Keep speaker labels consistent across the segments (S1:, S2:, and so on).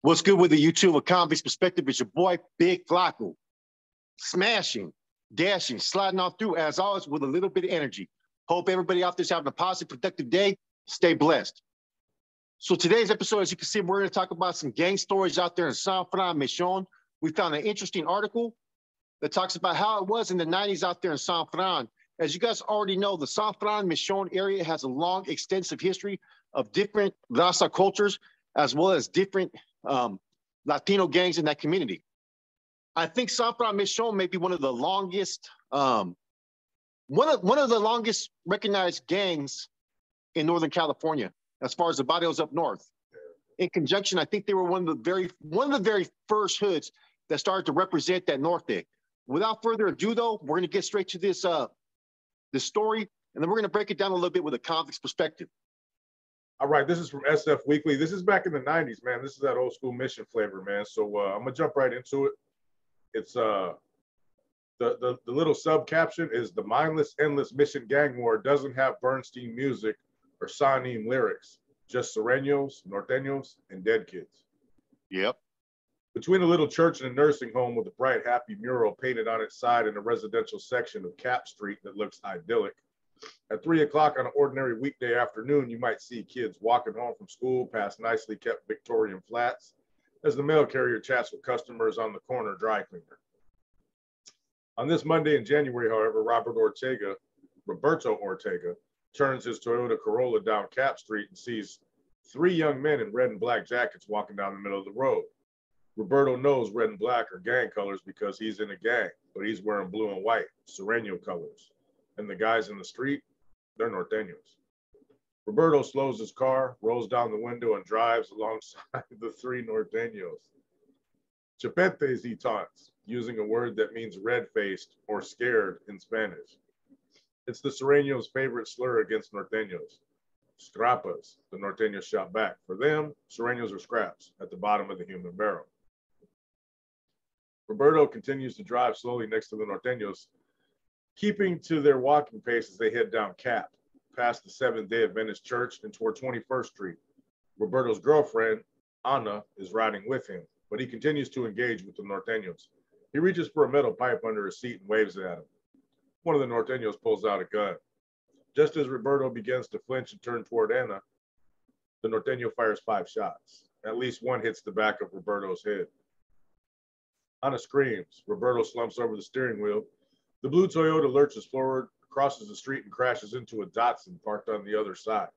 S1: What's good with the YouTube of Convict's Perspective? It's your boy, Big Flacco. Smashing, dashing, sliding on through, as always, with a little bit of energy. Hope everybody out there's having a positive, productive day. Stay blessed. So today's episode, as you can see, we're going to talk about some gang stories out there in San Fran, Mission. We found an interesting article that talks about how it was in the 90s out there in San Fran. As you guys already know, the San Fran Mission area has a long, extensive history of different Raza cultures, as well as different Latino gangs in that community. I think San Fran Mission may be one of the longest, one of the longest recognized gangs in Northern California, as far as the barrios up north. In conjunction, I think they were one of the very first hoods that started to represent that norte. Without further ado, though, we're going to get straight to this story, and then we're going to break it down a little bit with a convict's perspective.
S2: All right, this is from SF Weekly. This is back in the 90s, man. This is that old school Mission flavor, man. So I'm going to jump right into it. It's the little sub caption is "The mindless, endless Mission gang war doesn't have Bernstein music or Sanim lyrics, just Sureños, Norteños, and dead kids."
S1: Yep.
S2: Between a little church and a nursing home with a bright, happy mural painted on its side in a residential section of Cap Street that looks idyllic, at 3 o'clock on an ordinary weekday afternoon, you might see kids walking home from school past nicely kept Victorian flats as the mail carrier chats with customers on the corner dry cleaner. On this Monday in January, however, Roberto Ortega, turns his Toyota Corolla down Cap Street and sees 3 young men in red and black jackets walking down the middle of the road. Roberto knows red and black are gang colors because he's in a gang, but he's wearing blue and white, Sureño colors. And the guys in the street, they're Norteños. Roberto slows his car, rolls down the window, and drives alongside the 3 Norteños. Chapetes, he taunts, using a word that means red-faced or scared in Spanish. It's the Sureños' favorite slur against Norteños. Scrapas, the Norteños shout back. For them, Sureños are scraps at the bottom of the human barrel. Roberto continues to drive slowly next to the Norteños, keeping to their walking pace as they head down Cap, past the Seventh-day Adventist Church and toward 21st Street. Roberto's girlfriend, Ana, is riding with him, but he continues to engage with the Norteños. He reaches for a metal pipe under his seat and waves it at him. One of the Norteños pulls out a gun. Just as Roberto begins to flinch and turn toward Ana, the Norteño fires 5 shots. At least one hits the back of Roberto's head. Ana screams. Roberto slumps over the steering wheel. The blue Toyota lurches forward, crosses the street, and crashes into a Datsun parked on the other side.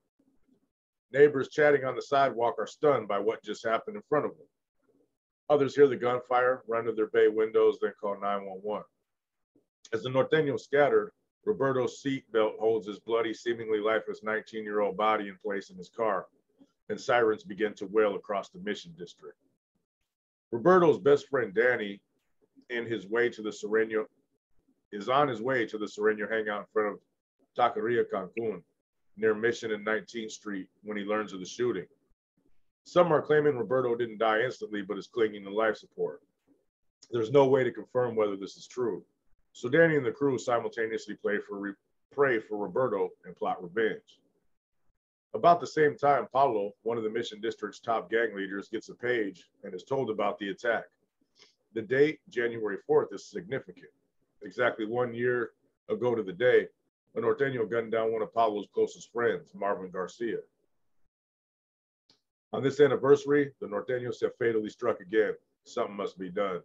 S2: Neighbors chatting on the sidewalk are stunned by what just happened in front of them. Others hear the gunfire, run to their bay windows, then call 911. As the Norteños scattered, Roberto's seatbelt holds his bloody, seemingly lifeless 19-year-old body in place in his car, and sirens begin to wail across the Mission District. Roberto's best friend, Danny, is on his way to the Sureño hangout in front of Taqueria Cancun, near Mission and 19th Street, when he learns of the shooting. Some are claiming Roberto didn't die instantly, but is clinging to life support. There's no way to confirm whether this is true. So Danny and the crew simultaneously pray for Roberto and plot revenge. About the same time, Paulo, one of the Mission District's top gang leaders, gets a page and is told about the attack. The date, January 4th, is significant. Exactly 1 year ago to the day, a Norteño gunned down one of Paulo's closest friends, Marvin Garcia. On this anniversary, the Norteños have fatally struck again. Something must be done.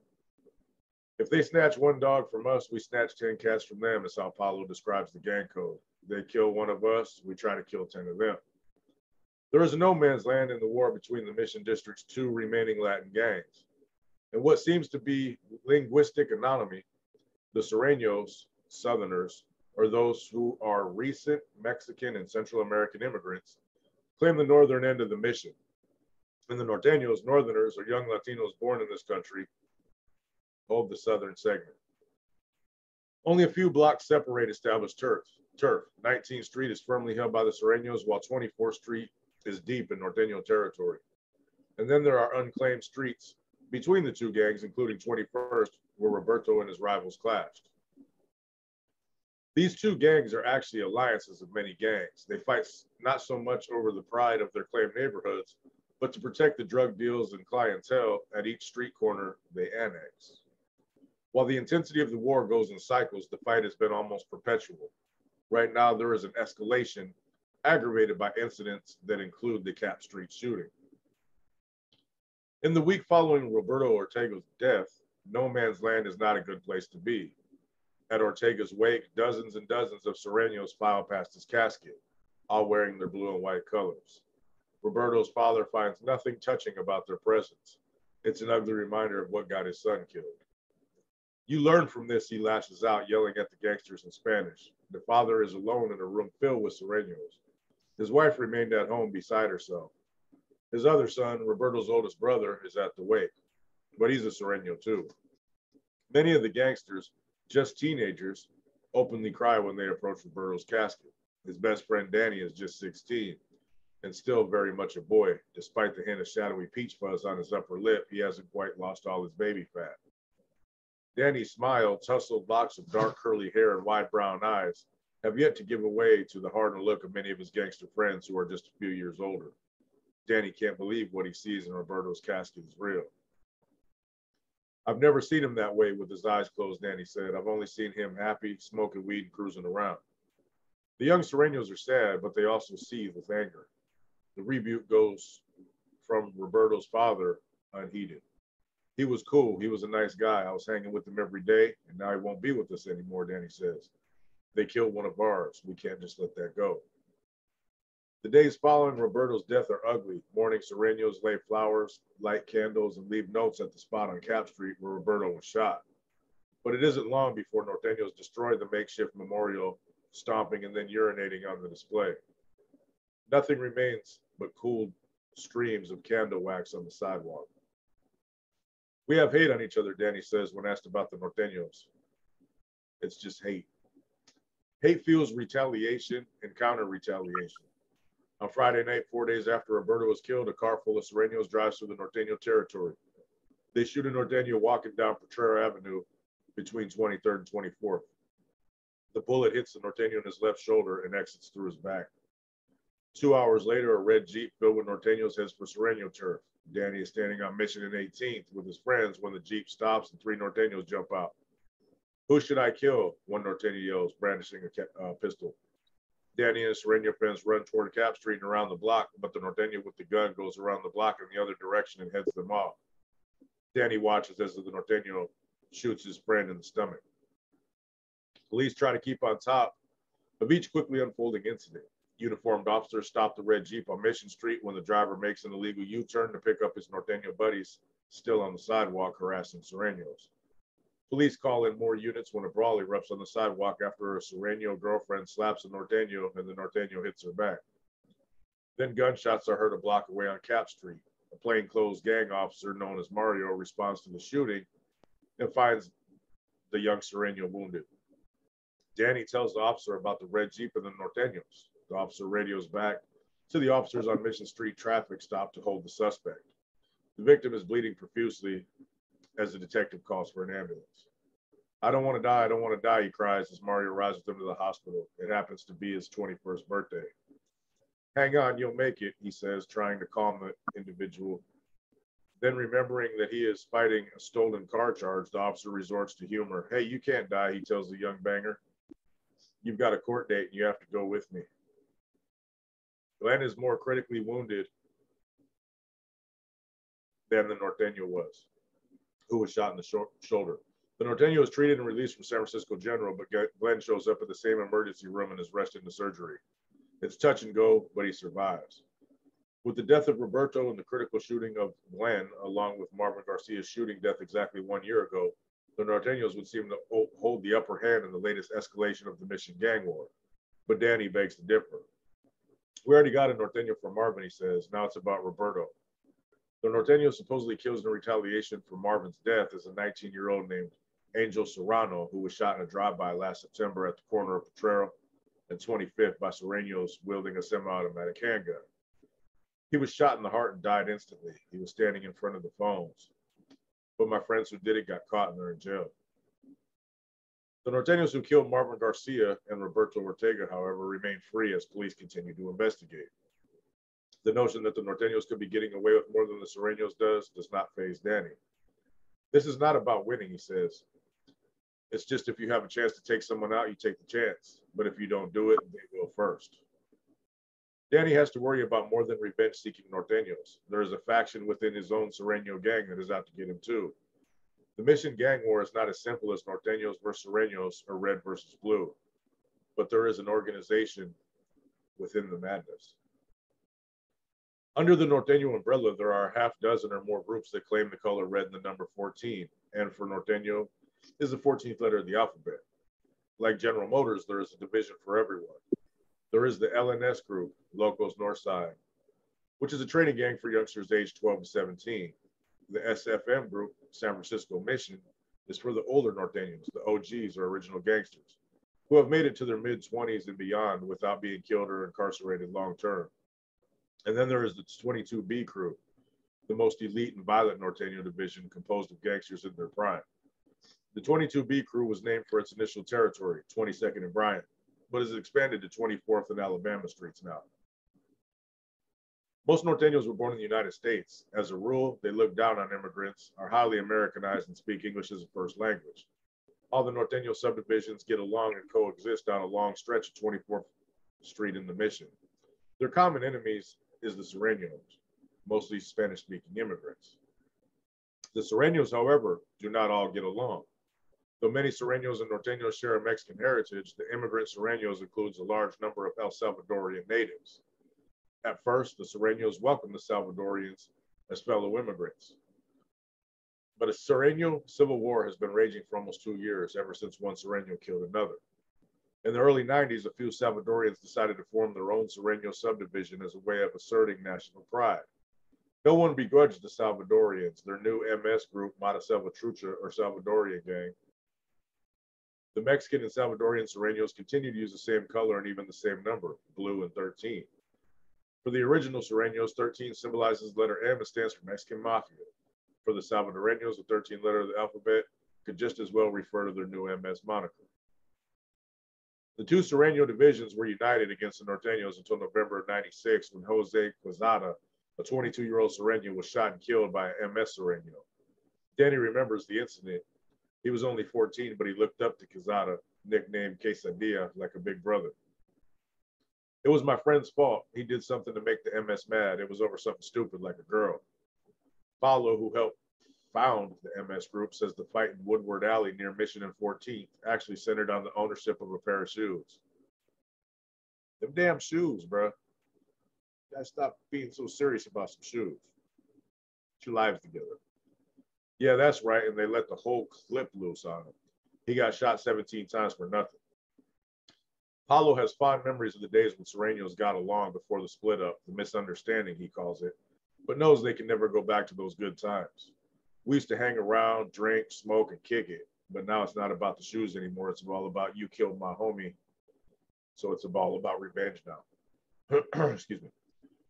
S2: If they snatch 1 dog from us, we snatch 10 cats from them, is how Paulo describes the gang code. They kill 1 of us, we try to kill 10 of them. There is a no man's land in the war between the Mission District's 2 remaining Latin gangs. And what seems to be linguistic anomaly, the Sureños, Southerners, or those who are recent Mexican and Central American immigrants, claim the northern end of the Mission. And the Norteños, Northerners, or young Latinos born in this country, hold the southern segment. Only a few blocks separate established turf. 19th Street is firmly held by the Sureños, while 24th Street is deep in Norteño territory. And then there are unclaimed streets between the 2 gangs, including 21st, where Roberto and his rivals clashed. These 2 gangs are actually alliances of many gangs. They fight not so much over the pride of their claimed neighborhoods, but to protect the drug deals and clientele at each street corner they annex. While the intensity of the war goes in cycles, the fight has been almost perpetual. Right now, there is an escalation aggravated by incidents that include the Cap Street shooting. In the week following Roberto Ortega's death, no man's land is not a good place to be. At Ortega's wake, dozens and dozens of Sureños file past his casket, all wearing their blue and white colors. Roberto's father finds nothing touching about their presence. It's an ugly reminder of what got his son killed. You learn from this, he lashes out, yelling at the gangsters in Spanish. The father is alone in a room filled with Sureños. His wife remained at home beside herself. His other son, Roberto's oldest brother, is at the wake, but he's a Sureño too. Many of the gangsters, just teenagers, openly cry when they approach Roberto's casket. His best friend Danny is just 16 and still very much a boy. Despite the hint of shadowy peach fuzz on his upper lip, he hasn't quite lost all his baby fat. Danny's smile, tousled locks of dark curly hair and wide brown eyes have yet to give way to the hardened look of many of his gangster friends who are just a few years older. Danny can't believe what he sees in Roberto's casket is real. I've never seen him that way with his eyes closed, Danny said. I've only seen him happy, smoking weed and cruising around. The young Sureños are sad, but they also seethe with anger. The rebuke goes from Roberto's father unheeded. He was cool. He was a nice guy. I was hanging with him every day, and now he won't be with us anymore, Danny says. They killed one of ours. We can't just let that go. The days following Roberto's death are ugly. Mourning Sureños lay flowers, light candles, and leave notes at the spot on Cap Street where Roberto was shot. But it isn't long before Norteños destroy the makeshift memorial, stomping and then urinating on the display. Nothing remains but cool streams of candle wax on the sidewalk. We have hate on each other, Danny says when asked about the Norteños. It's just hate. Hate fuels retaliation and counter-retaliation. On Friday night, 4 days after Roberto was killed, a car full of Sureños drives through the Norteño territory. They shoot a Norteño walking down Potrero Avenue between 23rd and 24th. The bullet hits the Norteño in his left shoulder and exits through his back. 2 hours later, a red Jeep filled with Norteños heads for Sureño turf. Danny is standing on Mission and 18th with his friends when the Jeep stops and 3 Norteños jump out. Who should I kill? One Norteño yells, brandishing a pistol. Danny and his Sureño friends run toward Cap Street and around the block, but the Norteño with the gun goes around the block in the other direction and heads them off. Danny watches as the Norteño shoots his friend in the stomach. Police try to keep on top of each quickly unfolding incident. Uniformed officers stop the red Jeep on Mission Street when the driver makes an illegal U-turn to pick up his Norteño buddies still on the sidewalk harassing Sureños. Police call in more units when a brawl erupts on the sidewalk after a Sureño girlfriend slaps a Norteño and the Norteño hits her back. Then gunshots are heard a block away on Cap Street. A plainclothes gang officer known as Mario responds to the shooting and finds the young Sureño wounded. Danny tells the officer about the red Jeep and the Norteños. The officer radios back to the officers on Mission Street traffic stop to hold the suspect. The victim is bleeding profusely as the detective calls for an ambulance. I don't want to die, I don't want to die, he cries as Mario rides them to the hospital. It happens to be his 21st birthday. Hang on, you'll make it, he says, trying to calm the individual. Then remembering that he is fighting a stolen car charge, the officer resorts to humor. Hey, you can't die, he tells the young banger. You've got a court date and you have to go with me. Glenn is more critically wounded than the Norteño was, who was shot in the shoulder. The Norteño was treated and released from San Francisco General, but Glenn shows up at the same emergency room and is rushed into surgery. It's touch and go, but he survives. With the death of Roberto and the critical shooting of Glenn, along with Marvin Garcia's shooting death exactly 1 year ago, the Norteños would seem to hold the upper hand in the latest escalation of the Mission gang war. But Danny begs to differ. We already got a Norteño for Marvin, he says. Now it's about Roberto. The Norteño supposedly kills in retaliation for Marvin's death is a 19-year-old named Angel Serrano, who was shot in a drive-by last September at the corner of Potrero and 25th by Sureños wielding a semi-automatic handgun. He was shot in the heart and died instantly. He was standing in front of the phones. But my friends who did it got caught and they're in jail. The Norteños who killed Marvin Garcia and Roberto Ortega, however, remain free as police continue to investigate. The notion that the Norteños could be getting away with more than the Sureños does not faze Danny. This is not about winning, he says. It's just if you have a chance to take someone out, you take the chance. But if you don't do it, they will first. Danny has to worry about more than revenge-seeking Norteños. There is a faction within his own Sureño gang that is out to get him too. The Mission gang war is not as simple as Norteños versus Sureños or red versus blue, but there is an organization within the madness. Under the Norteño umbrella, there are a half dozen or more groups that claim the color red and the number 14, and for Norteño is the 14th letter of the alphabet. Like General Motors, there is a division for everyone. There is the LNS group, Locos Northside, which is a training gang for youngsters aged 12 to 17. The SFM group, San Francisco Mission, is for the older Norteños, the OGs or original gangsters, who have made it to their mid-20s and beyond without being killed or incarcerated long-term. And then there is the 22B crew, the most elite and violent Norteño division composed of gangsters in their prime. The 22B crew was named for its initial territory, 22nd and Bryant, but is expanded to 24th and Alabama streets now. Most Norteños were born in the United States. As a rule, they look down on immigrants, are highly Americanized, and speak English as a first language. All the Norteño subdivisions get along and coexist down a long stretch of 24th Street in the Mission. Their common enemies is the Sureños, mostly Spanish-speaking immigrants. The Sureños, however, do not all get along. Though many Sureños and Norteños share a Mexican heritage, the immigrant Sureños includes a large number of El Salvadorian natives. At first, the Sureños welcomed the Salvadorians as fellow immigrants. But a Sureño civil war has been raging for almost 2 years, ever since one Sureño killed another. In the early 90s, a few Salvadorians decided to form their own Sureño subdivision as a way of asserting national pride. No one begrudged the Salvadorians, their new MS group, Mata Salvatrucha, or Salvadorian gang. The Mexican and Salvadorian Sureños continue to use the same color and even the same number, blue and 13. For the original Sureños, 13 symbolizes the letter M and stands for Mexican Mafia. For the Salvadoreños, the 13th letter of the alphabet could just as well refer to their new MS moniker. The two Sureño divisions were united against the Norteños until November of '96, when Jose Quezada, a 22-year-old Sureño, was shot and killed by an MS Sureño. Danny remembers the incident. He was only 14, but he looked up to Quezada, nicknamed Quesadilla, like a big brother. It was my friend's fault. He did something to make the MS mad. It was over something stupid like a girl. Paulo, who helped found the MS group, says the fight in Woodward Alley near Mission and 14th actually centered on the ownership of a pair of shoes. Them damn shoes, bro. Guys, stop being so serious about some shoes. Get your lives together. Yeah, that's right, and they let the whole clip loose on him. He got shot 17 times for nothing. Paulo has fond memories of the days when Sureños got along before the split up, the misunderstanding he calls it, but knows they can never go back to those good times. We used to hang around, drink, smoke, and kick it, but now it's not about the shoes anymore. It's all about you killed my homie, so it's all about revenge now. Excuse me.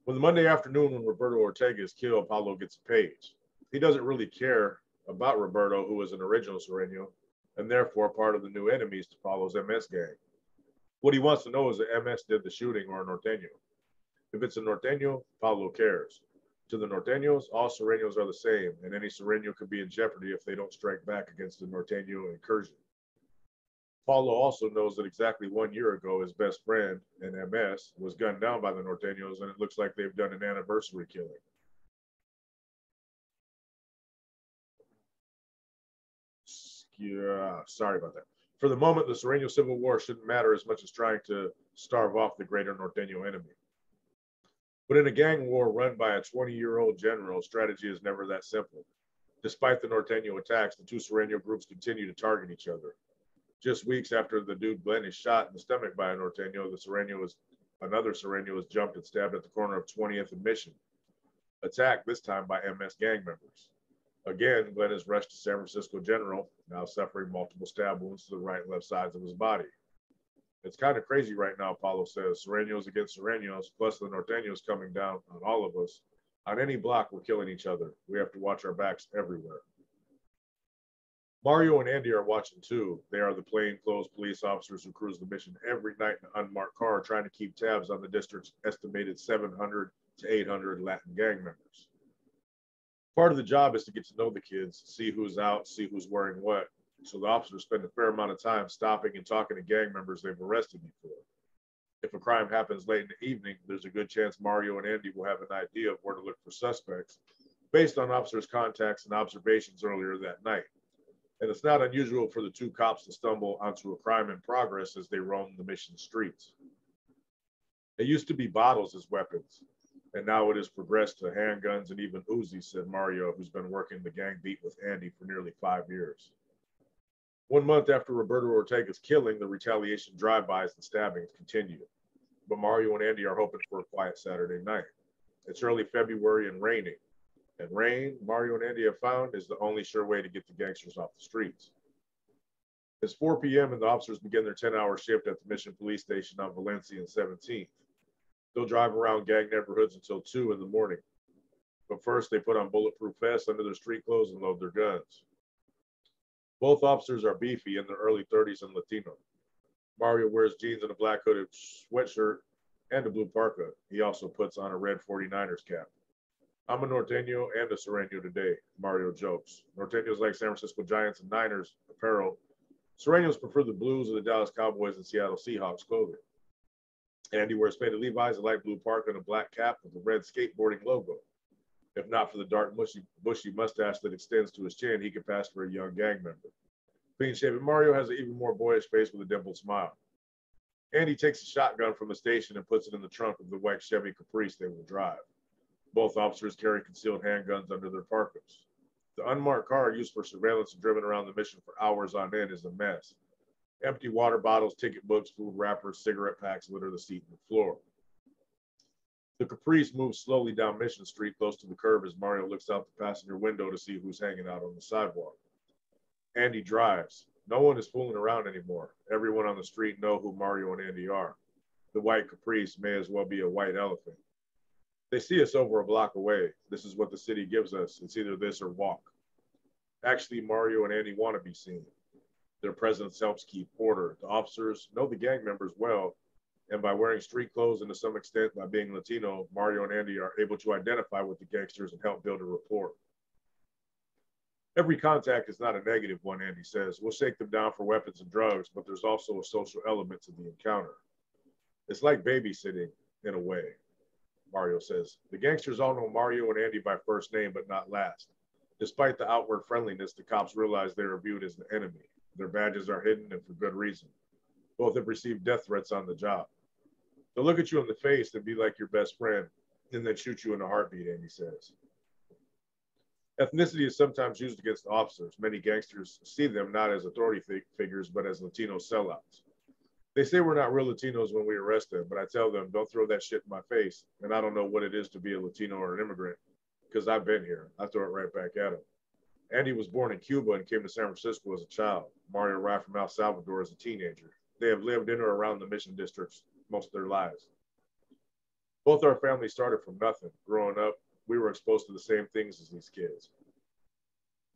S2: When the Monday afternoon when Roberto Ortega is killed, Paulo gets a page. He doesn't really care about Roberto, who is an original Sureño, and therefore part of the new enemies to Paulo's MS gang. What he wants to know is if MS did the shooting or a Norteño. If it's a Norteño, Paulo cares. To the Norteños, all Sureños are the same, and any Sureño could be in jeopardy if they don't strike back against the Norteño incursion. Paulo also knows that exactly 1 year ago, his best friend, an MS, was gunned down by the Norteños, and it looks like they've done an anniversary killing. Yeah, sorry about that. For the moment, the Sureño Civil War shouldn't matter as much as trying to starve off the greater Norteño enemy. But in a gang war run by a 20-year-old general, strategy is never that simple. Despite the Norteño attacks, the two Sureño groups continue to target each other. Just weeks after the dude Glenn is shot in the stomach by a Norteño, another Sureño was jumped and stabbed at the corner of 20th and Mission. Attacked this time by MS gang members. Again, Glenn is rushed to San Francisco General, now suffering multiple stab wounds to the right and left sides of his body. It's kind of crazy right now, Paulo says. Sureños against Sureños, plus the Norteños coming down on all of us. On any block, we're killing each other. We have to watch our backs everywhere. Mario and Andy are watching too. They are the plainclothes police officers who cruise the Mission every night in an unmarked car, trying to keep tabs on the district's estimated 700 to 800 Latin gang members. Part of the job is to get to know the kids, see who's out, see who's wearing what. So the officers spend a fair amount of time stopping and talking to gang members they've arrested before. If a crime happens late in the evening, there's a good chance Mario and Andy will have an idea of where to look for suspects based on officers' contacts and observations earlier that night. And it's not unusual for the two cops to stumble onto a crime in progress as they roam the mission streets. It used to be bottles as weapons, and now it has progressed to handguns and even Uzis, said Mario, who's been working the gang beat with Andy for nearly 5 years. 1 month after Roberto Ortega's killing, the retaliation drive-bys and stabbings continue. But Mario and Andy are hoping for a quiet Saturday night. It's early February and raining. And rain, Mario and Andy have found, is the only sure way to get the gangsters off the streets. It's 4 p.m. and the officers begin their 10-hour shift at the Mission Police Station on Valencia and 17th. They'll drive around gang neighborhoods until 2 in the morning. But first, they put on bulletproof vests under their street clothes and load their guns. Both officers are beefy, in their early 30s and Latino. Mario wears jeans and a black hooded sweatshirt and a blue parka. He also puts on a red 49ers cap. I'm a Norteño and a Sureño today, Mario jokes. Norteños like San Francisco Giants and Niners apparel. Sureños prefer the blues of the Dallas Cowboys and Seattle Seahawks clothing. Andy wears faded Levi's, a light blue parka, and a black cap with a red skateboarding logo. If not for the dark, bushy mustache that extends to his chin, he could pass for a young gang member. Clean-shaven Mario has an even more boyish face with a dimpled smile. Andy takes a shotgun from the station and puts it in the trunk of the white Chevy Caprice they will drive. Both officers carry concealed handguns under their parkas. The unmarked car used for surveillance and driven around the mission for hours on end is a mess. Empty water bottles, ticket books, food wrappers, cigarette packs litter the seat and the floor. The Caprice moves slowly down Mission Street close to the curb as Mario looks out the passenger window to see who's hanging out on the sidewalk. Andy drives. No one is fooling around anymore. Everyone on the street knows who Mario and Andy are. The white Caprice may as well be a white elephant. They see us over a block away. This is what the city gives us. It's either this or walk. Actually, Mario and Andy want to be seen. Their presence helps keep order. The officers know the gang members well, and by wearing street clothes and to some extent by being Latino, Mario and Andy are able to identify with the gangsters and help build a rapport. Every contact is not a negative one, Andy says. We'll shake them down for weapons and drugs, but there's also a social element to the encounter. It's like babysitting in a way, Mario says. The gangsters all know Mario and Andy by first name, but not last. Despite the outward friendliness, the cops realize they are viewed as the enemy. Their badges are hidden and for good reason. Both have received death threats on the job. They'll look at you in the face and be like your best friend, and then shoot you in a heartbeat, Andy says. Ethnicity is sometimes used against officers. Many gangsters see them not as authority figures, but as Latino sellouts. They say we're not real Latinos when we arrest them, but I tell them, don't throw that shit in my face. And I don't know what it is to be a Latino or an immigrant, because I've been here. I throw it right back at them. Andy was born in Cuba and came to San Francisco as a child. Mario arrived from El Salvador as a teenager. They have lived in or around the mission districts most of their lives. Both our families started from nothing. Growing up, we were exposed to the same things as these kids.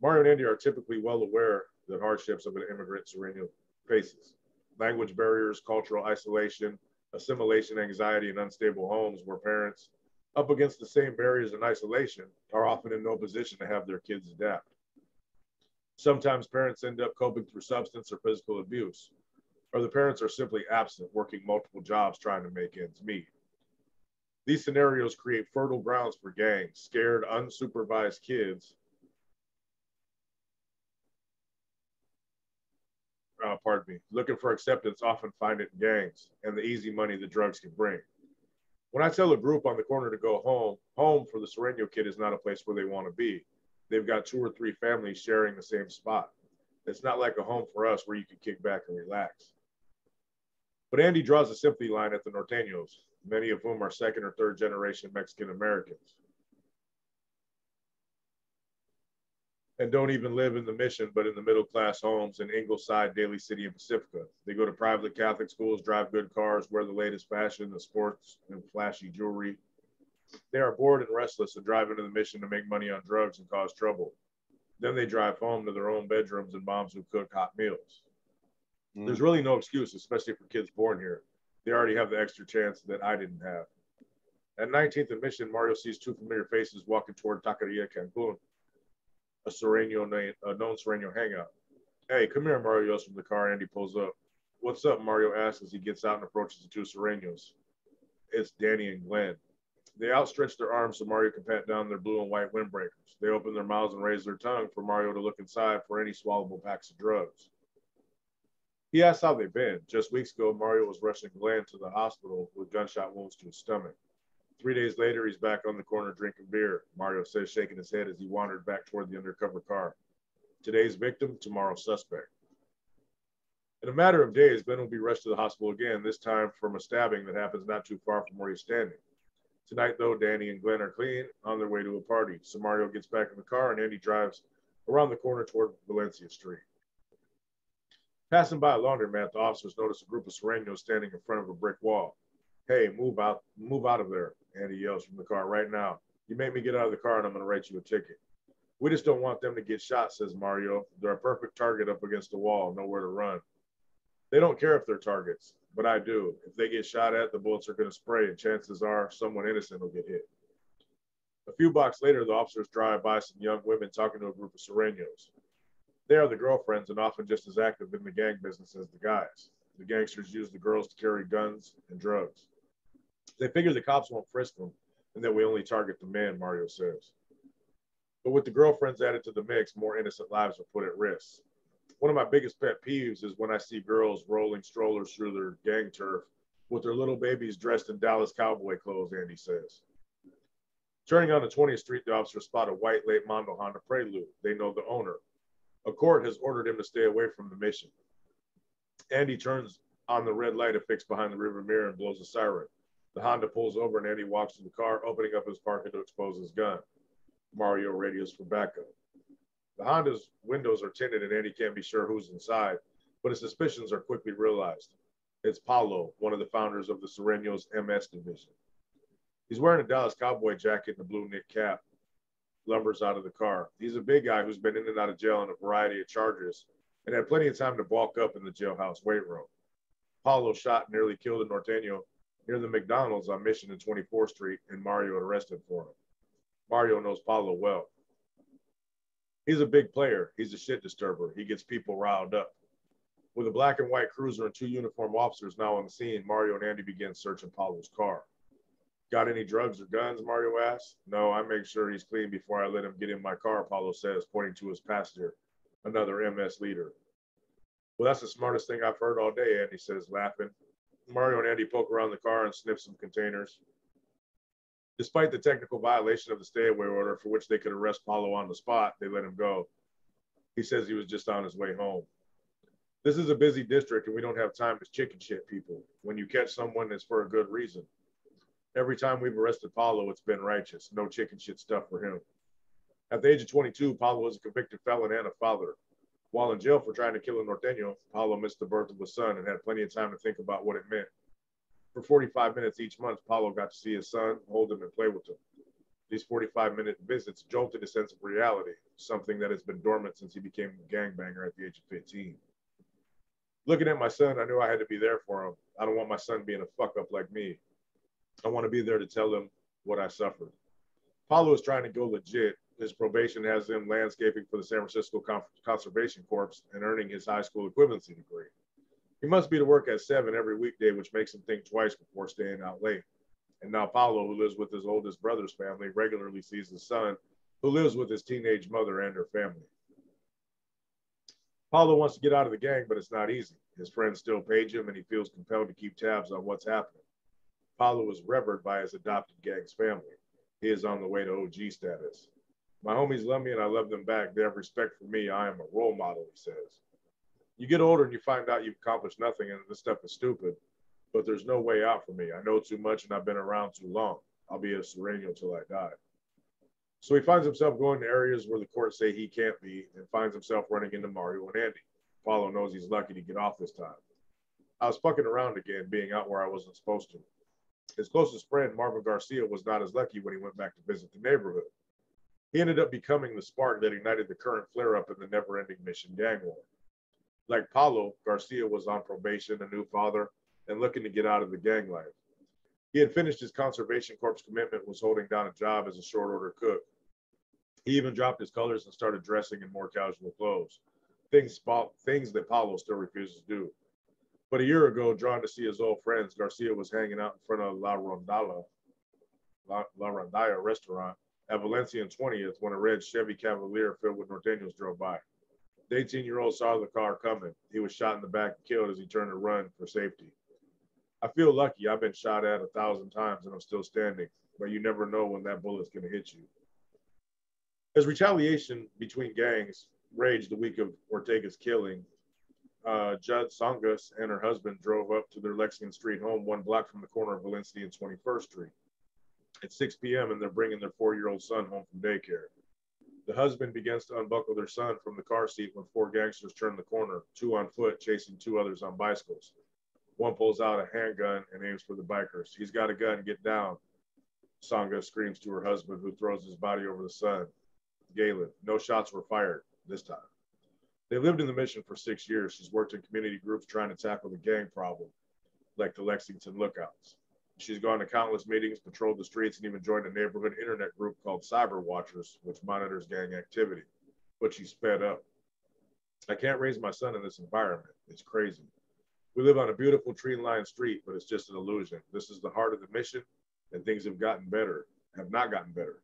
S2: Mario and Andy are typically well aware of the hardships of an immigrant Sureño faces. Language barriers, cultural isolation, assimilation anxiety, and unstable homes where parents, up against the same barriers and isolation, are often in no position to have their kids adapt. Sometimes parents end up coping through substance or physical abuse, or the parents are simply absent, working multiple jobs trying to make ends meet. These scenarios create fertile grounds for gangs. Scared, unsupervised kids looking for acceptance often find it in gangs and the easy money the drugs can bring. When I tell a group on the corner to go home, home for the Sureño kid is not a place where they want to be. They've got 2 or 3 families sharing the same spot. It's not like a home for us where you can kick back and relax. But Andy draws a sympathy line at the Norteños, many of whom are 2nd or 3rd generation Mexican Americans, and don't even live in the mission, but in the middle-class homes in Ingleside, Daly City, and Pacifica. They go to private Catholic schools, drive good cars, wear the latest fashion, the sports, and flashy jewelry. They are bored and restless and drive into the mission to make money on drugs and cause trouble. Then they drive home to their own bedrooms and moms who cook hot meals. There's really no excuse, especially for kids born here. They already have the extra chance that I didn't have. At 19th and Mission, Mario sees two familiar faces walking toward Taqueria Cancun, a known Sereno hangout. Hey, come here, Mario yells from the car. Andy pulls up. What's up, Mario asks as he gets out and approaches the two Serenos. It's Danny and Glenn. They outstretch their arms so Mario can pat down their blue and white windbreakers. They open their mouths and raise their tongue for Mario to look inside for any swallowable packs of drugs. He asks how they've been. Just weeks ago, Mario was rushing Glenn to the hospital with gunshot wounds to his stomach. 3 days later, he's back on the corner drinking beer, Mario says, shaking his head as he wandered back toward the undercover car. Today's victim, tomorrow's suspect. In a matter of days, Ben will be rushed to the hospital again, this time from a stabbing that happens not too far from where he's standing. Tonight, though, Danny and Glenn are clean on their way to a party. So Mario gets back in the car and Andy drives around the corner toward Valencia Street. Passing by a laundromat, the officers notice a group of Serenos standing in front of a brick wall. Hey, move out of there, Andy yells from the car right now. You make me get out of the car and I'm going to write you a ticket. We just don't want them to get shot, says Mario. They're a perfect target up against the wall, nowhere to run. They don't care if they're targets, but I do. If they get shot at, the bullets are going to spray, and chances are someone innocent will get hit. A few blocks later, the officers drive by some young women talking to a group of Serenos. They are the girlfriends and often just as active in the gang business as the guys. The gangsters use the girls to carry guns and drugs. They figure the cops won't frisk them and that we only target the men, Mario says. But with the girlfriends added to the mix, more innocent lives are put at risk. One of my biggest pet peeves is when I see girls rolling strollers through their gang turf with their little babies dressed in Dallas Cowboy clothes, Andy says. Turning onto 20th Street, the officers spot a white late Mondo Honda Prelude. They know the owner. A court has ordered him to stay away from the Mission. Andy turns on the red light affixed behind the rearview mirror and blows a siren. The Honda pulls over and Andy walks to the car, opening up his parking to expose his gun. Mario radios for backup. The Honda's windows are tinted and Andy can't be sure who's inside, but his suspicions are quickly realized. It's Paulo, one of the founders of the Serenos MS division. He's wearing a Dallas Cowboy jacket and a blue knit cap. Lumbers out of the car. He's a big guy who's been in and out of jail on a variety of charges and had plenty of time to bulk up in the jailhouse weight room. Paulo shot and nearly killed a Norteño near the McDonald's on Mission and 24th Street, and Mario arrested for him. Mario knows Paulo well. He's a big player. He's a shit disturber. He gets people riled up. With a black and white cruiser and two uniformed officers now on the scene, Mario and Andy begin searching Paulo's car. Got any drugs or guns, Mario asks. No, I make sure he's clean before I let him get in my car, Paulo says, pointing to his passenger, another MS leader. Well, that's the smartest thing I've heard all day, Andy says, laughing. Mario and Andy poke around the car and sniff some containers. Despite the technical violation of the stay-away order for which they could arrest Paulo on the spot, they let him go. He says he was just on his way home. This is a busy district and we don't have time to chicken shit people. When you catch someone, it's for a good reason. Every time we've arrested Paulo, it's been righteous. No chicken shit stuff for him. At the age of 22, Paulo was a convicted felon and a father. While in jail for trying to kill a Norteño, Paulo missed the birth of a son and had plenty of time to think about what it meant. For 45 minutes each month, Paulo got to see his son, hold him, and play with him. These 45-minute visits jolted his sense of reality, something that has been dormant since he became a gangbanger at the age of 15. Looking at my son, I knew I had to be there for him. I don't want my son being a fuck-up like me. I want to be there to tell him what I suffered. Paulo is trying to go legit. His probation has him landscaping for the San Francisco Conservation Corps and earning his high school equivalency degree. He must be to work at 7 every weekday, which makes him think twice before staying out late. And now Paulo, who lives with his oldest brother's family, regularly sees his son, who lives with his teenage mother and her family. Paulo wants to get out of the gang, but it's not easy. His friends still page him, and he feels compelled to keep tabs on what's happening. Paulo is revered by his adopted gang's family. He is on the way to OG status. My homies love me, and I love them back. They have respect for me. I am a role model, he says. You get older and you find out you've accomplished nothing and this stuff is stupid, but there's no way out for me. I know too much and I've been around too long. I'll be a Sereno till I die. So he finds himself going to areas where the courts say he can't be and finds himself running into Mario and Andy. Paulo knows he's lucky to get off this time. I was fucking around again, being out where I wasn't supposed to. His closest friend, Marvin Garcia, was not as lucky when he went back to visit the neighborhood. He ended up becoming the spark that ignited the current flare-up in the never-ending Mission gang war. Like Paulo, Garcia was on probation, a new father, and looking to get out of the gang life. He had finished his conservation corps commitment, was holding down a job as a short order cook. He even dropped his colors and started dressing in more casual clothes, things that Paulo still refuses to do. But a year ago, drawn to see his old friends, Garcia was hanging out in front of La Rondalla restaurant at Valencia and 20th when a red Chevy Cavalier filled with norteños drove by. The 18-year-old saw the car coming. He was shot in the back and killed as he turned to run for safety. I feel lucky. I've been shot at 1,000 times and I'm still standing, but you never know when that bullet's going to hit you. As retaliation between gangs raged the week of Ortega's killing, Judd Songas and her husband drove up to their Lexington Street home 1 block from the corner of Valencia and 21st Street. At 6 p.m. and they're bringing their 4-year-old son home from daycare. The husband begins to unbuckle their son from the car seat when 4 gangsters turn the corner, 2 on foot, chasing 2 others on bicycles. One pulls out a handgun and aims for the bikers. He's got a gun, get down. Songa screams to her husband, who throws his body over the son. Galen, no shots were fired this time. They lived in the Mission for 6 years. She's worked in community groups trying to tackle the gang problem, like the Lexington Lookouts. She's gone to countless meetings, patrolled the streets, and even joined a neighborhood internet group called Cyber Watchers, which monitors gang activity. But she's fed up. I can't raise my son in this environment. It's crazy. We live on a beautiful tree-lined street, but it's just an illusion. This is the heart of the Mission, and things have not gotten better.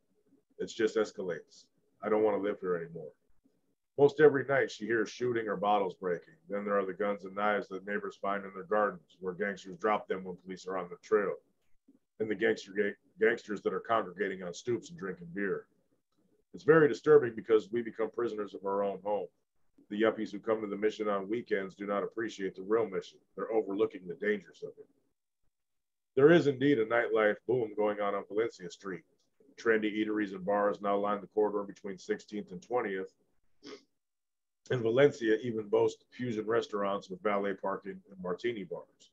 S2: It just escalates. I don't want to live here anymore. Most every night she hears shooting or bottles breaking. Then there are the guns and knives that neighbors find in their gardens, where gangsters drop them when police are on the trail. And the gangsters that are congregating on stoops and drinking beer. It's very disturbing because we become prisoners of our own home. The yuppies who come to the Mission on weekends do not appreciate the real mission. They're overlooking the dangers of it. There is indeed a nightlife boom going on Valencia Street. Trendy eateries and bars now line the corridor between 16th and 20th. And Valencia even boasts fusion restaurants with valet parking and martini bars.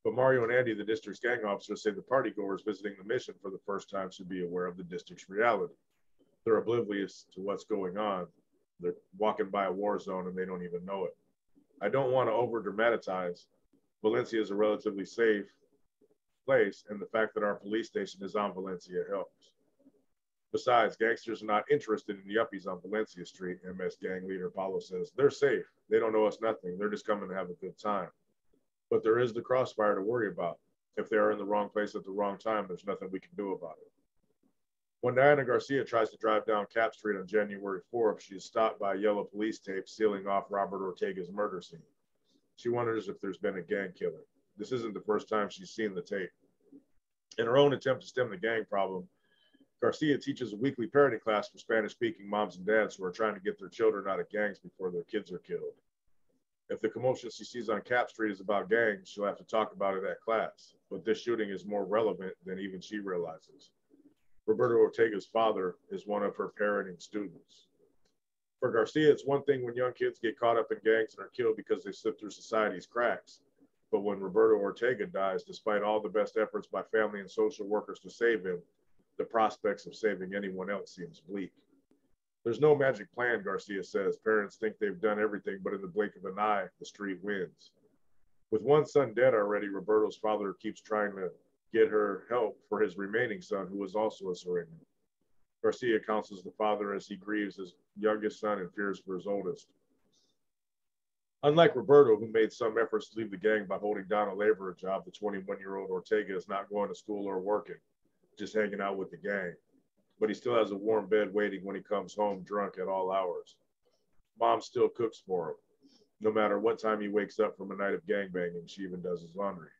S2: But Mario and Andy, the district's gang officers, say the partygoers visiting the Mission for the first time should be aware of the district's reality. They're oblivious to what's going on. They're walking by a war zone and they don't even know it. I don't want to over-dramatize. Valencia is a relatively safe place, and the fact that our police station is on Valencia helps. Besides, gangsters are not interested in the yuppies on Valencia Street, MS gang leader Paulo says. They're safe. They don't owe us nothing. They're just coming to have a good time. But there is the crossfire to worry about. If they are in the wrong place at the wrong time, there's nothing we can do about it. When Diana Garcia tries to drive down Cap Street on January 4th, she is stopped by a yellow police tape sealing off Robert Ortega's murder scene. She wonders if there's been a gang killer. This isn't the first time she's seen the tape. In her own attempt to stem the gang problem, Garcia teaches a weekly parenting class for Spanish-speaking moms and dads who are trying to get their children out of gangs before their kids are killed. If the commotion she sees on Cap Street is about gangs, she'll have to talk about it at class. But this shooting is more relevant than even she realizes. Roberto Ortega's father is one of her parenting students. For Garcia, it's one thing when young kids get caught up in gangs and are killed because they slip through society's cracks. But when Roberto Ortega dies, despite all the best efforts by family and social workers to save him, the prospects of saving anyone else seems bleak. There's no magic plan, Garcia says. Parents think they've done everything, but in the blink of an eye, the street wins. With one son dead already, Roberto's father keeps trying to get her help for his remaining son, who is also a surrogate. Garcia counsels the father as he grieves his youngest son and fears for his oldest. Unlike Roberto, who made some efforts to leave the gang by holding down a laborer job, the 21-year-old Ortega is not going to school or working, just hanging out with the gang. But he still has a warm bed waiting when he comes home drunk at all hours. Mom still cooks for him. No matter what time he wakes up from a night of gangbanging, she even does his laundry.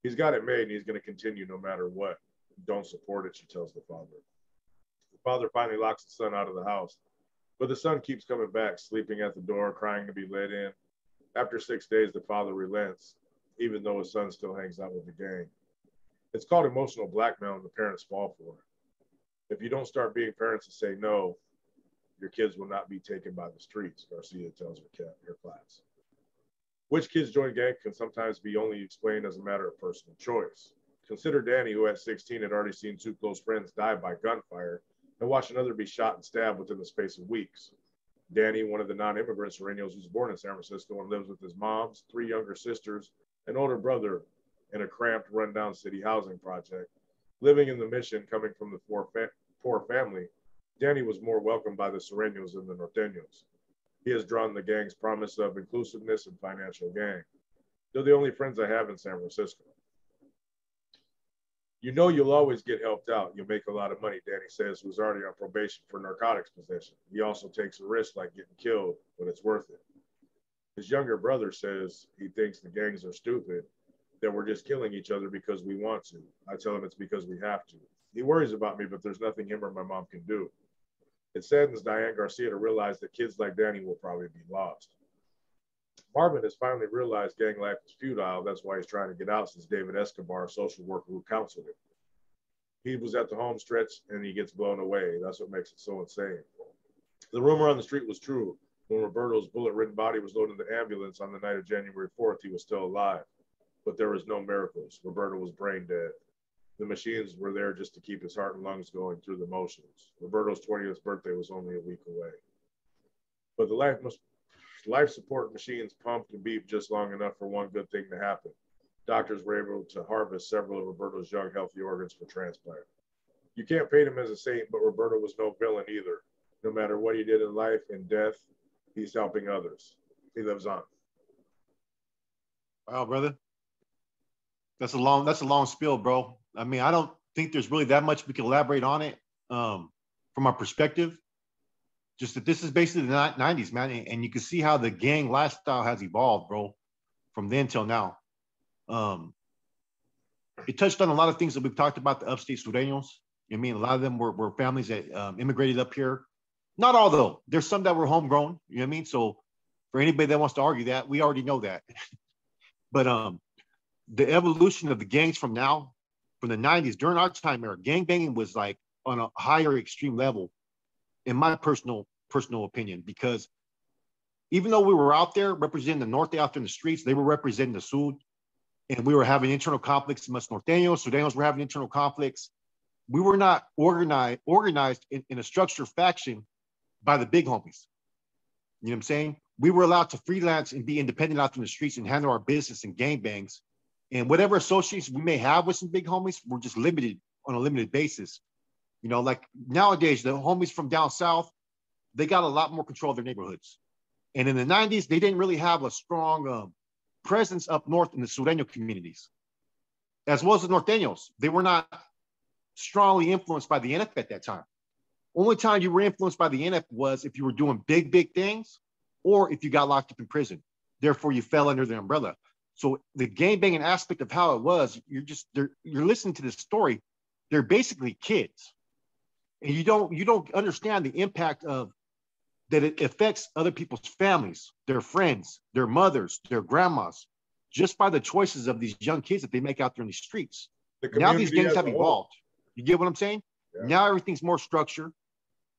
S2: He's got it made and he's going to continue no matter what. Don't support it, she tells the father. The father finally locks the son out of the house, but the son keeps coming back, sleeping at the door, crying to be let in. After 6 days, the father relents, even though his son still hangs out with the gang. It's called emotional blackmail and the parents fall for it. If you don't start being parents and say no, your kids will not be taken by the streets, Garcia tells her class. Which kids join gang can sometimes be only explained as a matter of personal choice. Consider Danny, who at 16 had already seen 2 close friends die by gunfire and watched another be shot and stabbed within the space of weeks. Danny, one of the non-immigrant Sureños, was born in San Francisco and lives with his moms, 3 younger sisters, an older brother in a cramped, rundown city housing project. Living in the Mission, coming from the poor family, Danny was more welcomed by the Sureños than the Norteños. He has drawn the gang's promise of inclusiveness and financial gain. They're the only friends I have in San Francisco. You know you'll always get helped out. You'll make a lot of money, Danny says, who's already on probation for narcotics possession. He also takes a risk like getting killed, but it's worth it. His younger brother says he thinks the gangs are stupid, that we're just killing each other because we want to. I tell him it's because we have to. He worries about me, but there's nothing him or my mom can do. It saddens Diane Garcia to realize that kids like Danny will probably be lost. Marvin has finally realized gang life is futile. That's why he's trying to get out, since David Escobar, a social worker who counseled him. He was at the home stretch and he gets blown away. That's what makes it so insane. The rumor on the street was true. When Roberto's bullet-ridden body was loaded in the ambulance on the night of January 4th, he was still alive. But there was no miracles. Roberto was brain dead. The machines were there just to keep his heart and lungs going through the motions. Roberto's 20th birthday was only a week away. But the life support machines pumped and beeped just long enough for one good thing to happen. Doctors were able to harvest several of Roberto's young, healthy organs for transplant. You can't paint him as a saint, but Roberto was no villain either. No matter what he did in life and death, he's helping others. He lives on.
S1: Wow, brother. That's a long spiel, bro. I mean, I don't think there's really that much we can elaborate on it from our perspective. Just that this is basically the 90s, man. And you can see how the gang lifestyle has evolved, bro, from then till now. It touched on a lot of things that we've talked about, the upstate Sureños. I mean, a lot of them were families that immigrated up here. Not all, though. There's some that were homegrown, you know what I mean? So for anybody that wants to argue that, we already know that. But the evolution of the gangs from now, from the 90s, during our time era, gang banging was like on a higher extreme level, in my personal opinion, because even though we were out there representing the Norte out there in the streets, they were representing the Sud, and we were having internal conflicts amongst Norteños. Sureños were having internal conflicts. We were not organized in a structured faction by the big homies. You know what I'm saying? We were allowed to freelance and be independent out in the streets and handle our business and gang bangs. And whatever associations we may have with some big homies, we're just limited on a limited basis. You know, like nowadays, the homies from down south, they got a lot more control of their neighborhoods. And in the 90s, they didn't really have a strong presence up north in the Sureño communities, as well as the Norteños. They were not strongly influenced by the NF at that time. Only time you were influenced by the NF was if you were doing big things or if you got locked up in prison. Therefore, you fell under the umbrella. So the gang banging aspect of how it was, you're listening to this story. They're basically kids, and you don't understand the impact of that. It affects other people's families, their friends, their mothers, their grandmas, just by the choices of these young kids that they make out there in the streets. Now these gangs have evolved. You get what I'm saying? Yeah. Now everything's more structured.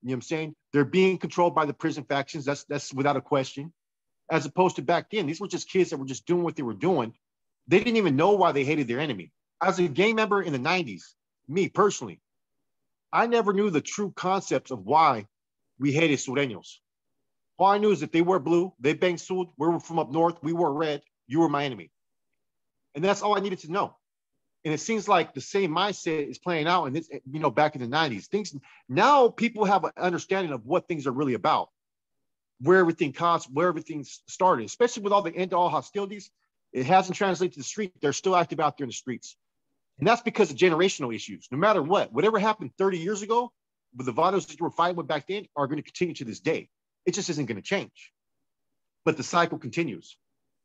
S1: You know what I'm saying? They're being controlled by the prison factions. That's without a question. As opposed to back then, these were just kids that were just doing what they were doing. They didn't even know why they hated their enemy. As a gang member in the 90s, me personally, I never knew the true concepts of why we hated Sureños. All I knew is that they were blue, they banged Sud, we were from up north, we were red, you were my enemy. And that's all I needed to know. And it seems like the same mindset is playing out in this, you know, back in the 90s. Things now people have an understanding of what things are really about, where everything costs, where everything started, especially with all the end to all hostilities. It hasn't translated to the street. They're still active out there in the streets. And that's because of generational issues. No matter what, whatever happened 30 years ago, with the vados that you were fighting with back then are going to continue to this day. It just isn't going to change. But the cycle continues.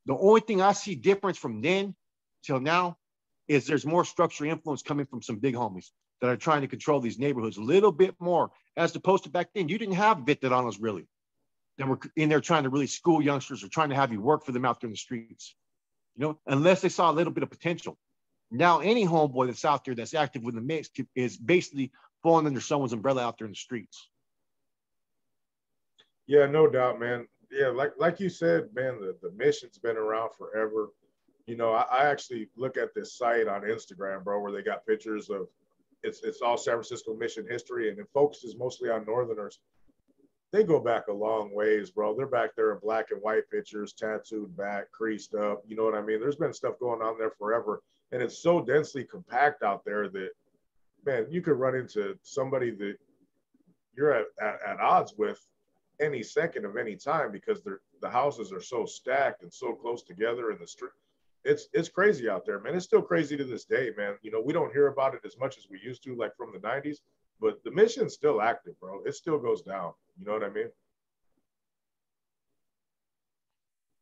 S1: The only thing I see difference from then till now is there's more structural influence coming from some big homies that are trying to control these neighborhoods a little bit more, as opposed to back then. You didn't have veteranos really that were in there trying to really school youngsters or trying to have you work for them out there in the streets, you know, unless they saw a little bit of potential. Now, any homeboy that's out there that's active with the mix is basically falling under someone's umbrella out there in the streets.
S2: Yeah, no doubt, man. Yeah, like you said, man, the mission's been around forever. You know, I actually look at this site on Instagram, bro, where they got pictures of it's all San Francisco mission history, and it focuses mostly on Northerners. They go back a long ways, bro. They're back there in black and white pictures, tattooed back, creased up. You know what I mean? There's been stuff going on there forever. And it's so densely compact out there that, man, you could run into somebody that you're at odds with any second of any time because the houses are so stacked and so close together in the street. It's crazy out there, man. It's still crazy to this day, man. You know, we don't hear about it as much as we used to, like from the 90s, but the mission's still active, bro. It still goes down. You know what I mean?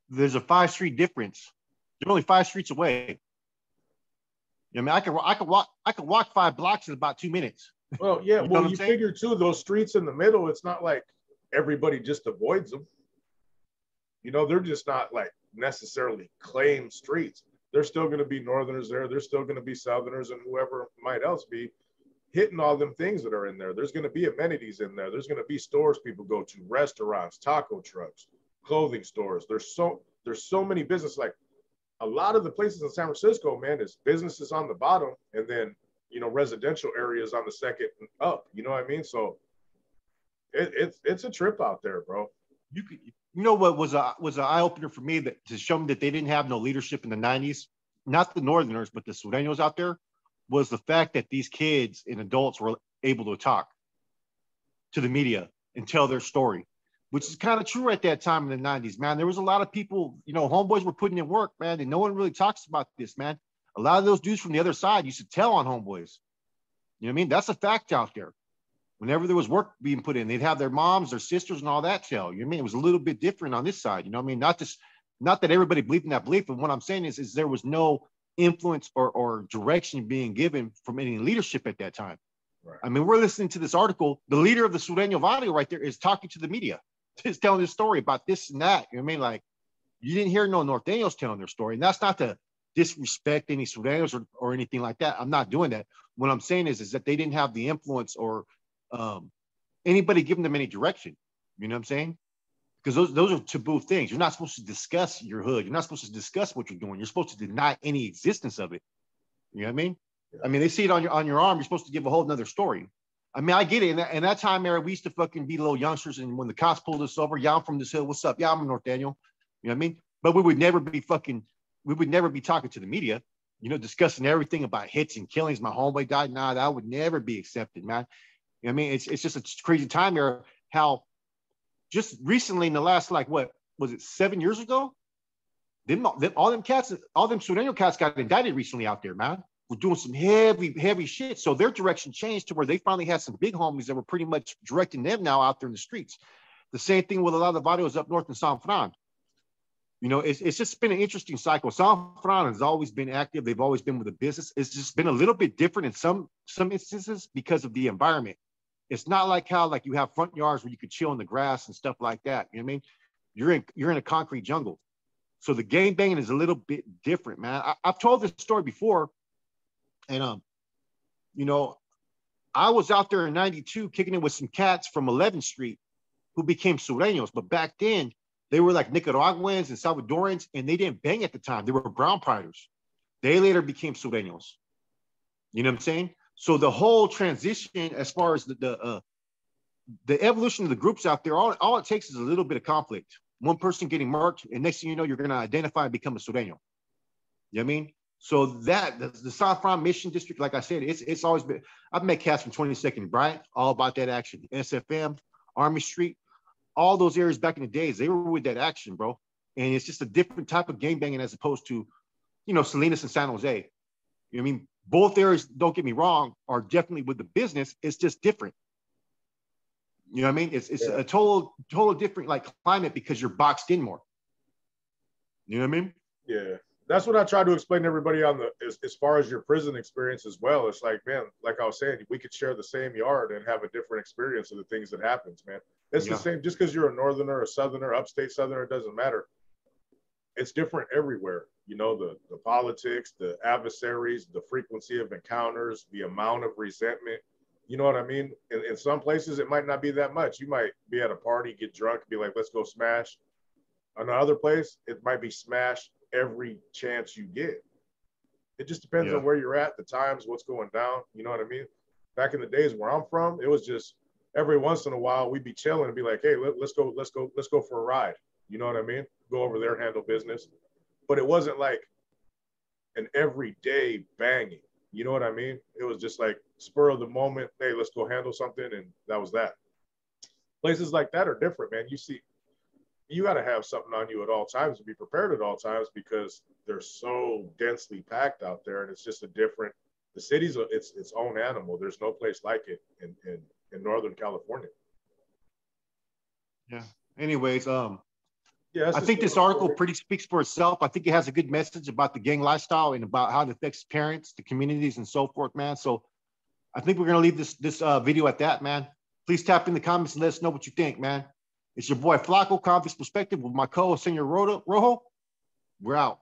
S1: There's a 5-street difference. They're only 5 streets away. I mean, I could walk 5 blocks in about 2 minutes.
S2: Well, yeah.
S1: You know
S2: Well, you figure too, those streets in the middle, it's not like everybody just avoids them. You know, they're just not like necessarily claimed streets. There's still going to be Northerners there. There's still going to be Southerners and whoever might else be hitting all them things that are in there. There's going to be amenities in there. There's going to be stores people go to, restaurants, taco trucks, clothing stores. There's so many businesses. Like a lot of the places in San Francisco, man, is businesses on the bottom and then, you know, residential areas on the second up. You know what I mean? So it's a trip out there, bro.
S1: You know what was an eye opener for me, that to show me that they didn't have no leadership in the 90s, not the Northerners, but the Sureños out there, was the fact that these kids and adults were able to talk to the media and tell their story, which is kind of true at that time in the 90s, man. There was a lot of people, you know, homeboys were putting in work, man, and no one really talks about this, man. A lot of those dudes from the other side used to tell on homeboys. You know what I mean? That's a fact out there. Whenever there was work being put in, they'd have their moms, their sisters, and all that tell. You know what I mean? It was a little bit different on this side. You know what I mean? Not that everybody believed in that belief, but what I'm saying is there was no influence or direction being given from any leadership at that time. Right. I mean, we're listening to this article. The leader of the Sureño Barrio right there is talking to the media. He's telling his story about this and that. You know what I mean? Like, you didn't hear no Norteños telling their story. And that's not to disrespect any Sureños or anything like that. I'm not doing that. What I'm saying is that they didn't have the influence or anybody giving them any direction. You know what I'm saying? Because those are taboo things. You're not supposed to discuss your hood. You're not supposed to discuss what you're doing. You're supposed to deny any existence of it. You know what I mean? Yeah. I mean, they see it on your arm. You're supposed to give a whole nother story. I mean, I get it. In that time era, we used to fucking be little youngsters. And when the cops pulled us over, yeah, I'm from this hill. What's up? Yeah, I'm in North Daniel. You know what I mean? But we would never be talking to the media, you know, discussing everything about hits and killings. My homeboy died. Nah, that would never be accepted, man. You know what I mean? It's just a crazy time era. How just recently in the last, like, what was it, 7 years ago? All them Sureño cats got indicted recently out there, man. We're doing some heavy shit. So their direction changed to where they finally had some big homies that were pretty much directing them now out there in the streets. The same thing with a lot of the barrios up north in San Fran. You know, it's just been an interesting cycle. San Fran has always been active. They've always been with the business. It's just been a little bit different in some instances because of the environment. It's not like how, like, you have front yards where you could chill in the grass and stuff like that. You know what I mean? You're in a concrete jungle. So the gang banging is a little bit different, man. I've told this story before. And, you know, I was out there in 92 kicking it with some cats from 11th Street who became Sureños. But back then, they were like Nicaraguans and Salvadorans, and they didn't bang at the time. They were brown priders. They later became Sureños. You know what I'm saying? So the whole transition, as far as the evolution of the groups out there, all it takes is a little bit of conflict. One person getting marked, and next thing you know, you're going to identify and become a Sureño. You know what I mean? So the San Fran Mission District, like I said, it's always been. I've met cats from 22nd Bryant, all about that action. SFM, Army Street, all those areas back in the days, they were with that action, bro. And it's just a different type of gang banging as opposed to, you know, Salinas and San Jose. You know what I mean? Both areas, don't get me wrong, are definitely with the business. It's just different. You know what I mean? It's a total different, like, climate because you're boxed in more. You know what I mean?
S2: Yeah. That's what I try to explain to everybody on as far as your prison experience as well. It's like, man, like I was saying, we could share the same yard and have a different experience of the things that happens, man. It's the same, just because you're a Northerner, a Southerner, upstate Southerner, it doesn't matter. It's different everywhere. You know, the politics, the adversaries, the frequency of encounters, the amount of resentment. You know what I mean? In some places, it might not be that much. You might be at a party, get drunk, be like, let's go smash. Another place, it might be smash every chance you get. It just depends on where you're at, the times, what's going down. You know what I mean? Back in the days where I'm from, it was just every once in a while we'd be chilling and be like, hey, let's go for a ride. You know what I mean? Go over there, handle business. But it wasn't like and every day banging. You know what I mean? It was just like spur of the moment. Hey, let's go handle something. And that was that. Places like that are different, man. You got to have something on you at all times and be prepared at all times because they're so densely packed out there. And it's just the city's its own animal. There's no place like it in Northern California.
S1: Yeah. Anyways,
S2: yeah,
S1: I think this article pretty speaks for itself. I think it has a good message about the gang lifestyle and about how it affects parents, the communities, and so forth, man. So I think we're gonna leave this video at that, man. Please tap in the comments and let us know what you think, man. It's your boy Flacco, Convicts Perspective, with my co-host Senor Rojo. We're out.